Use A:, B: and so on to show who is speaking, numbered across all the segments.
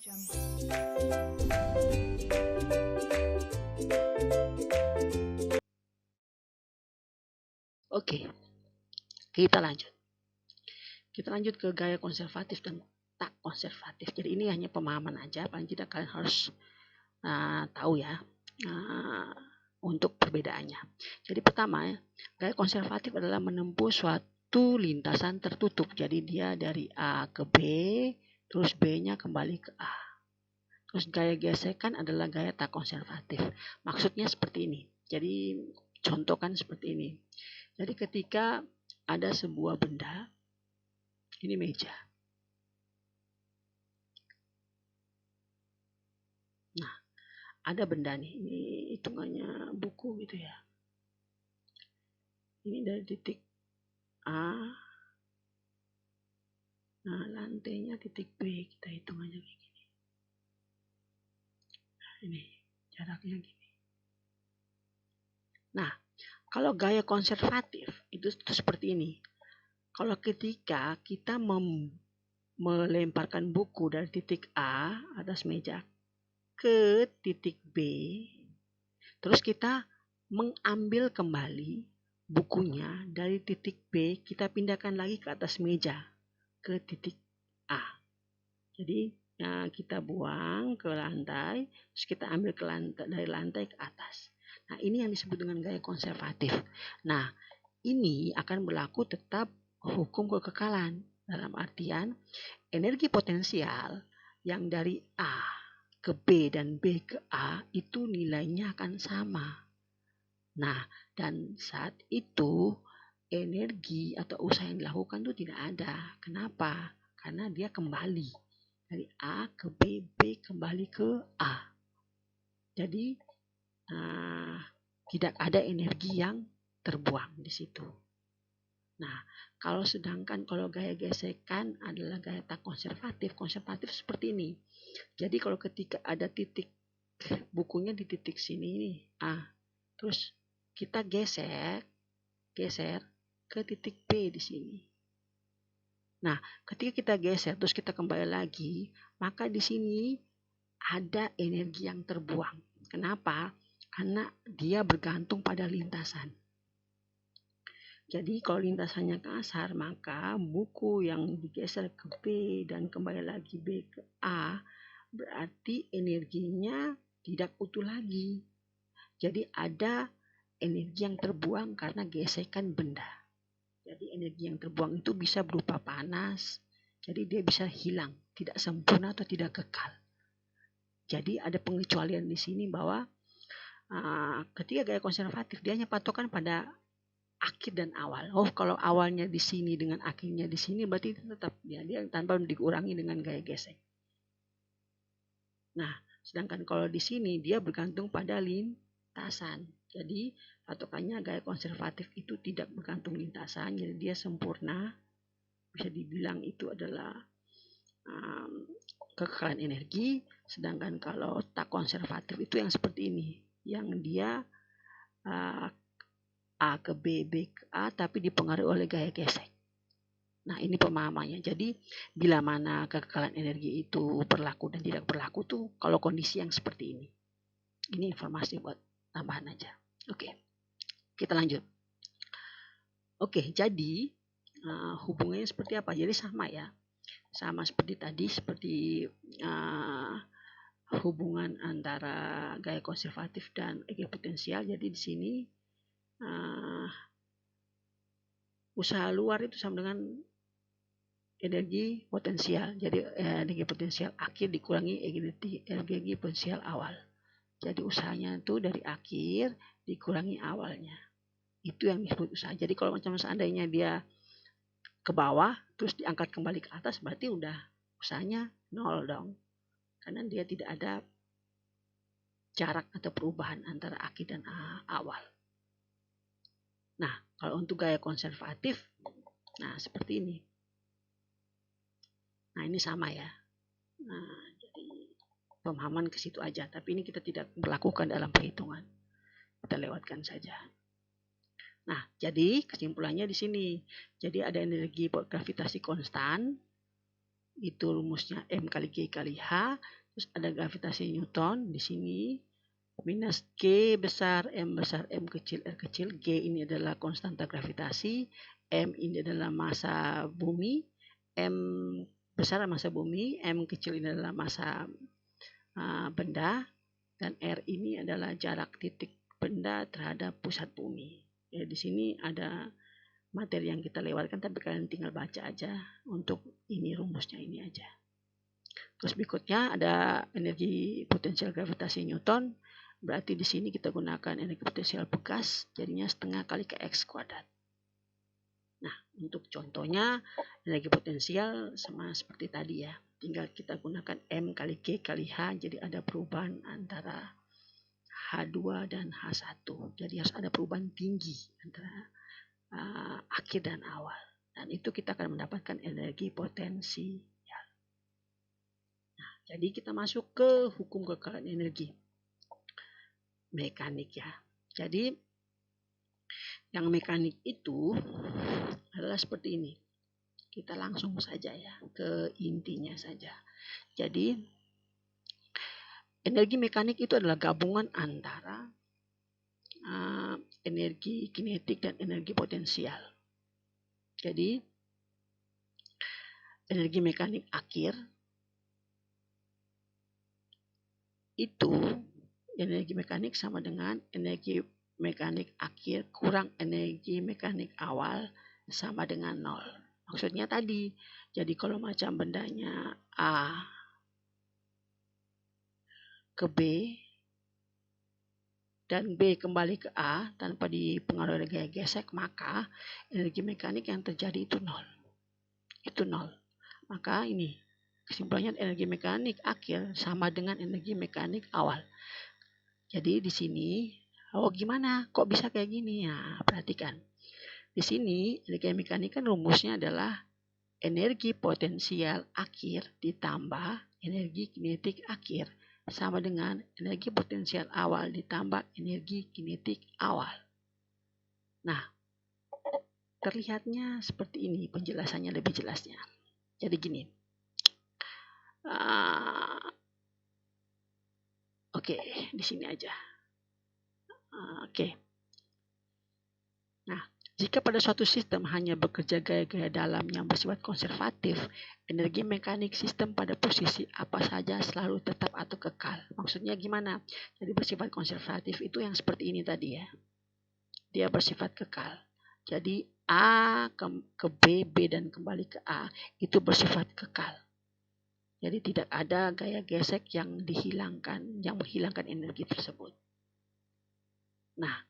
A: Oke, kita lanjut. Kita lanjut ke gaya konservatif dan tak konservatif. Jadi ini hanya pemahaman aja, paling tidak kalian harus tahu ya untuk perbedaannya. Jadi pertama, gaya konservatif adalah menempuh suatu lintasan tertutup. Jadi dia dari A ke B, terus B-nya kembali ke A. Terus gaya gesekan adalah gaya tak konservatif. Maksudnya seperti ini. Jadi contohkan seperti ini. Jadi ketika ada sebuah benda, ini meja. Nah, ada benda nih, ini hitungannya buku gitu ya. Ini dari titik A, nah lantainya titik B, kita hitung aja kayak gini. Nah, ini jaraknya gini. Nah, kalau gaya konservatif itu seperti ini. Kalau ketika kita melemparkan buku dari titik A atas meja ke titik B, terus kita mengambil kembali bukunya dari titik B, kita pindahkan lagi ke atas meja ke titik A. Jadi kita buang ke lantai, terus kita ambil ke lantai, dari lantai ke atas. Nah, ini yang disebut dengan gaya konservatif. Nah, ini akan berlaku tetap hukum kekekalan. Dalam artian energi potensial yang dari A ke B dan B ke A itu nilainya akan sama. Nah, dan saat itu energi atau usaha yang dilakukan itu tidak ada. Kenapa? Karena dia kembali dari A ke B, B kembali ke A. Jadi tidak ada energi yang terbuang di situ. Nah, sedangkan kalau gaya gesekan adalah gaya tak konservatif. Konservatif seperti ini. Jadi kalau ketika ada titik bukunya di titik sini nih, terus kita geser ke titik B di sini. Nah, ketika kita geser terus kita kembali lagi, maka di sini ada energi yang terbuang. Kenapa? Karena dia bergantung pada lintasan. Jadi kalau lintasannya kasar, maka buku yang digeser ke B dan kembali lagi B ke A, berarti energinya tidak utuh lagi. Jadi ada energi yang terbuang karena gesekan benda. Jadi energi yang terbuang itu bisa berupa panas, jadi dia bisa hilang, tidak sempurna atau tidak kekal. Jadi ada pengecualian di sini bahwa ketika gaya konservatif dia hanya patokan pada akhir dan awal. Oh, kalau awalnya di sini dengan akhirnya di sini, berarti tetap dia tanpa dikurangi dengan gaya gesek. Nah, sedangkan kalau di sini dia bergantung pada lintasan. Jadi patokannya gaya konservatif itu tidak bergantung lintasan, jadi dia sempurna. Bisa dibilang itu adalah kekekalan energi. Sedangkan kalau tak konservatif itu yang seperti ini, yang dia A ke B, B ke A, tapi dipengaruhi oleh gaya gesek. Nah, ini pemahamannya. Jadi, bila mana kekekalan energi itu berlaku dan tidak berlaku tuh kalau kondisi yang seperti ini. Ini informasi buat tambahan aja. Oke, kita lanjut. Oke, jadi hubungannya seperti apa? Jadi sama ya. Sama seperti tadi, seperti hubungan antara gaya konservatif dan energi potensial. Jadi di sini usaha luar itu sama dengan energi potensial. Jadi energi potensial akhir dikurangi energi potensial awal. Jadi usahanya itu dari akhir dikurangi awalnya. Itu yang disebut usaha. Jadi kalau macam seandainya dia ke bawah terus diangkat kembali ke atas, berarti udah usahanya nol dong. Karena dia tidak ada jarak atau perubahan antara akhir dan awal. Nah, kalau untuk gaya konservatif, nah seperti ini. Nah, ini sama ya. Nah, jadi pemahaman ke situ aja. Tapi ini kita tidak melakukan dalam perhitungan. Kita lewatkan saja. Nah, jadi kesimpulannya di sini. Jadi ada energi gravitasi konstan. itu rumusnya M kali G kali H. Terus ada gravitasi Newton di sini. Minus G besar, M kecil, R kecil. G ini adalah konstanta gravitasi. M ini adalah massa bumi. M besar massa bumi. M kecil ini adalah massa benda. Dan R ini adalah jarak titik benda terhadap pusat bumi. Ya, di sini ada materi yang kita lewatkan, tapi kalian tinggal baca aja untuk ini rumusnya ini aja. Terus berikutnya ada energi potensial gravitasi Newton. Berarti di sini kita gunakan energi potensial bekas, jadinya setengah kali Kx kuadrat. Nah, untuk contohnya energi potensial sama seperti tadi ya. Tinggal kita gunakan M kali G kali H, jadi ada perubahan antara H2 dan H1. Jadi harus ada perubahan tinggi antara akhir dan awal. Dan itu kita akan mendapatkan energi potensial. Nah, jadi kita masuk ke hukum kekekalan energi. Mekanik ya. Jadi yang mekanik itu adalah seperti ini. Kita langsung saja ya ke intinya saja. Jadi energi mekanik itu adalah gabungan antara energi kinetik dan energi potensial. Jadi energi mekanik akhir itu energi mekanik sama dengan energi mekanik akhir kurang energi mekanik awal sama dengan 0. Maksudnya tadi, jadi kalau macam bendanya A ke B dan B kembali ke A tanpa dipengaruhi oleh gaya gesek, maka energi mekanik yang terjadi itu 0. Itu 0. Maka ini kesimpulannya energi mekanik akhir sama dengan energi mekanik awal. Jadi di sini, gimana? Kok bisa kayak gini? Ya, perhatikan. Di sini energi mekanik kan rumusnya adalah energi potensial akhir ditambah energi kinetik akhir sama dengan energi potensial awal ditambah energi kinetik awal. Nah, terlihatnya seperti ini penjelasannya lebih jelasnya. Jadi gini. Oke, di sini aja. Oke. Nah, jika pada suatu sistem hanya bekerja gaya-gaya dalam yang bersifat konservatif, energi mekanik sistem pada posisi apa saja selalu tetap atau kekal. Maksudnya gimana? Jadi bersifat konservatif itu yang seperti ini tadi ya. Dia bersifat kekal. Jadi A ke B, B dan kembali ke A itu bersifat kekal. Jadi tidak ada gaya gesek yang dihilangkan, yang menghilangkan energi tersebut. Nah,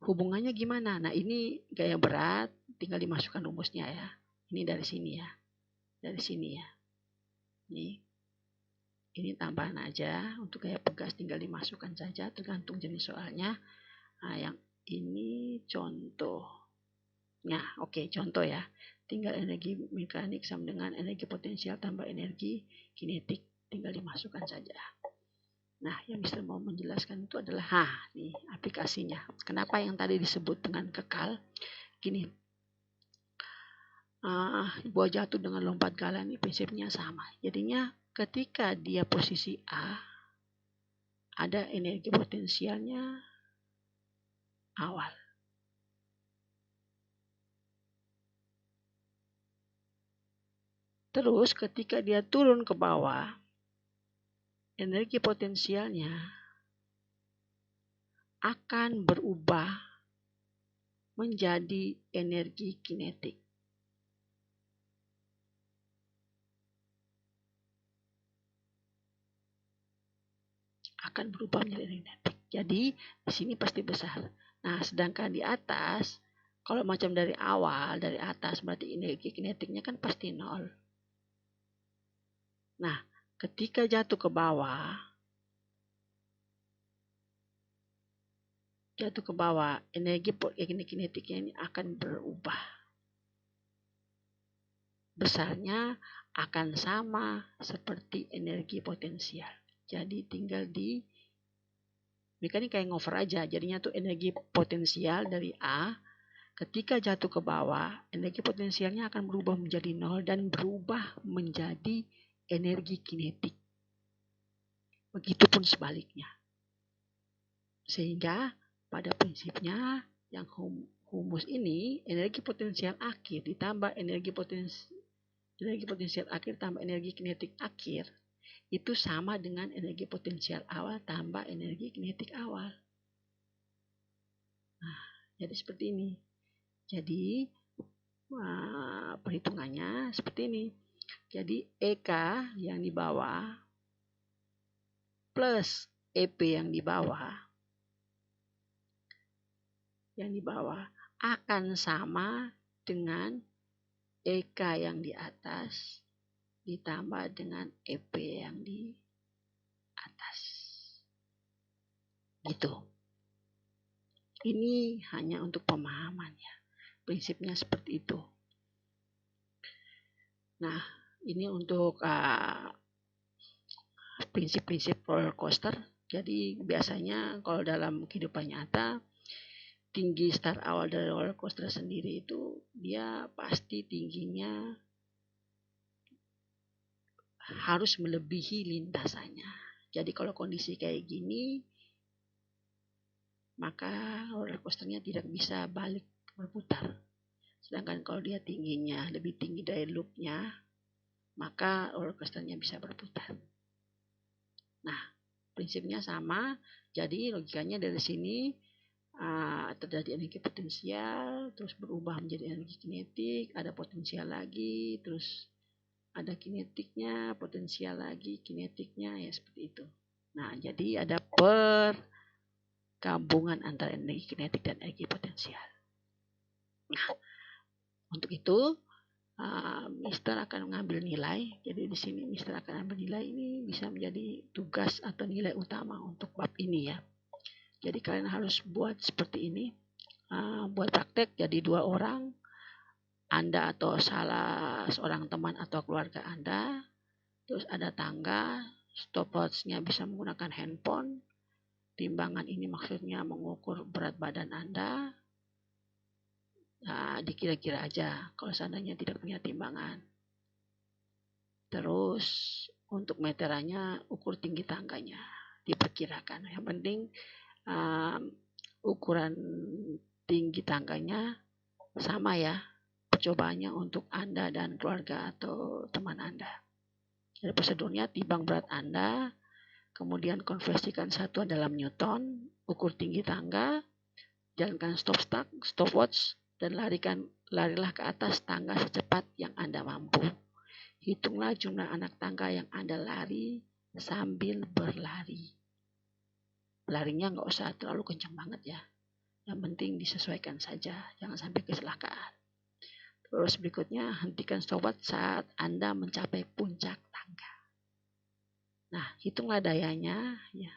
A: hubungannya gimana? Nah, ini gaya berat, tinggal dimasukkan rumusnya ya. Ini dari sini ya. Dari sini ya. Ini tambahan aja. Untuk gaya pegas tinggal dimasukkan saja, tergantung jenis soalnya. Nah, yang ini contohnya. Oke, contoh ya. Tinggal energi mekanik sama dengan energi potensial tambah energi kinetik. Tinggal dimasukkan saja. Nah, yang bisa mau menjelaskan itu adalah nih aplikasinya. Kenapa yang tadi disebut dengan kekal? Gini, buah jatuh dengan lompat gala ini prinsipnya sama. Jadinya ketika dia posisi A, ada energi potensialnya awal. Terus ketika dia turun ke bawah, energi potensialnya akan berubah menjadi energi kinetik. Akan berubah menjadi energi kinetik. Jadi di sini pasti besar. Nah, sedangkan di atas, kalau macam dari awal, dari atas berarti energi kinetiknya kan pasti 0. Nah, ketika jatuh ke bawah, energi kinetiknya ini akan berubah. Besarnya akan sama seperti energi potensial. Jadi tinggal mereka ini kayak ngover aja. Jadinya tuh energi potensial dari A ketika jatuh ke bawah, energi potensialnya akan berubah menjadi 0 dan berubah menjadi energi kinetik. Begitupun sebaliknya. Sehingga pada prinsipnya yang humus ini, energi potensial akhir ditambah energi potensial akhir tambah energi kinetik akhir itu sama dengan energi potensial awal tambah energi kinetik awal. Nah, jadi seperti ini. Jadi perhitungannya seperti ini. Jadi EK yang di bawah plus EP yang di bawah akan sama dengan EK yang di atas ditambah dengan EP yang di atas. Gitu. Ini hanya untuk pemahaman ya. Prinsipnya seperti itu. Nah, ini untuk prinsip-prinsip roller coaster. Jadi biasanya kalau dalam kehidupan nyata, tinggi start awal dari roller coaster sendiri itu dia pasti tingginya harus melebihi lintasannya. Jadi kalau kondisi kayak gini, maka roller coasternya tidak bisa balik berputar. Sedangkan kalau dia tingginya lebih tinggi dari loopnya, maka roller coasternya bisa berputar. Nah, prinsipnya sama. Jadi logikanya dari sini terjadi energi potensial, terus berubah menjadi energi kinetik, ada potensial lagi, terus ada kinetiknya, potensial lagi, kinetiknya, ya seperti itu. Nah, jadi ada pergabungan antara energi kinetik dan energi potensial. Nah, untuk itu Mister akan mengambil nilai. Jadi di sini Mister akan ambil nilai ini bisa menjadi tugas atau nilai utama untuk bab ini ya. Jadi kalian harus buat seperti ini. Buat praktek jadi 2 orang. Anda atau salah seorang teman atau keluarga Anda. Terus ada tangga. Stopwatch-nya bisa menggunakan handphone. Timbangan ini maksudnya mengukur berat badan Anda. Nah, dikira-kira aja kalau seandainya tidak punya timbangan. Terus untuk meterannya ukur tinggi tangganya, diperkirakan. Yang penting ukuran tinggi tangganya sama ya. Percobaannya untuk Anda dan keluarga atau teman Anda. Jadi prosedurnya timbang berat Anda, kemudian konversikan satuan dalam Newton, ukur tinggi tangga, jalankan stopwatch, dan larilah ke atas tangga secepat yang Anda mampu. Hitunglah jumlah anak tangga yang Anda lari sambil berlari. Larinya nggak usah terlalu kencang banget ya. Yang penting disesuaikan saja, jangan sampai kecelakaan. Terus berikutnya, hentikan stopwatch saat Anda mencapai puncak tangga. Nah, hitunglah dayanya ya.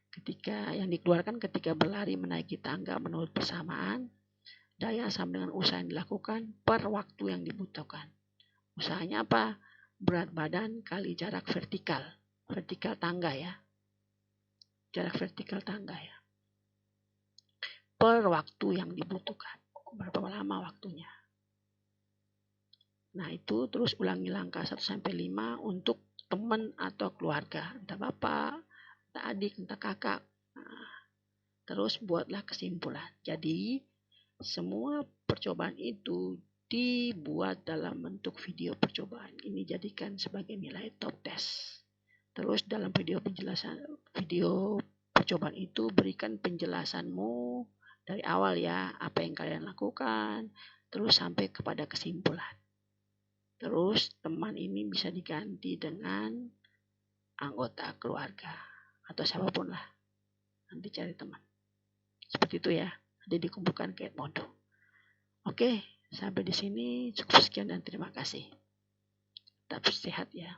A: Ketika yang dikeluarkan ketika berlari menaiki tangga menurut persamaan. Daya sama dengan usaha yang dilakukan per waktu yang dibutuhkan. Usahanya apa? Berat badan kali jarak vertikal. Vertikal tangga ya. Jarak vertikal tangga ya. Per waktu yang dibutuhkan. Berapa lama waktunya. Nah itu terus ulangi langkah 1-5 untuk teman atau keluarga. Entah bapak, entah adik, entah kakak. Nah, terus buatlah kesimpulan. Jadi semua percobaan itu dibuat dalam bentuk video percobaan. Ini jadikan sebagai nilai top test. Terus dalam video percobaan itu berikan penjelasanmu dari awal ya, apa yang kalian lakukan, terus sampai kepada kesimpulan. Terus teman ini bisa diganti dengan anggota keluarga atau siapapun lah. Nanti cari teman. Seperti itu ya. Jadi dikumpulkan ke Edmodo. Oke, sampai di sini cukup sekian dan terima kasih. Tetap sehat ya.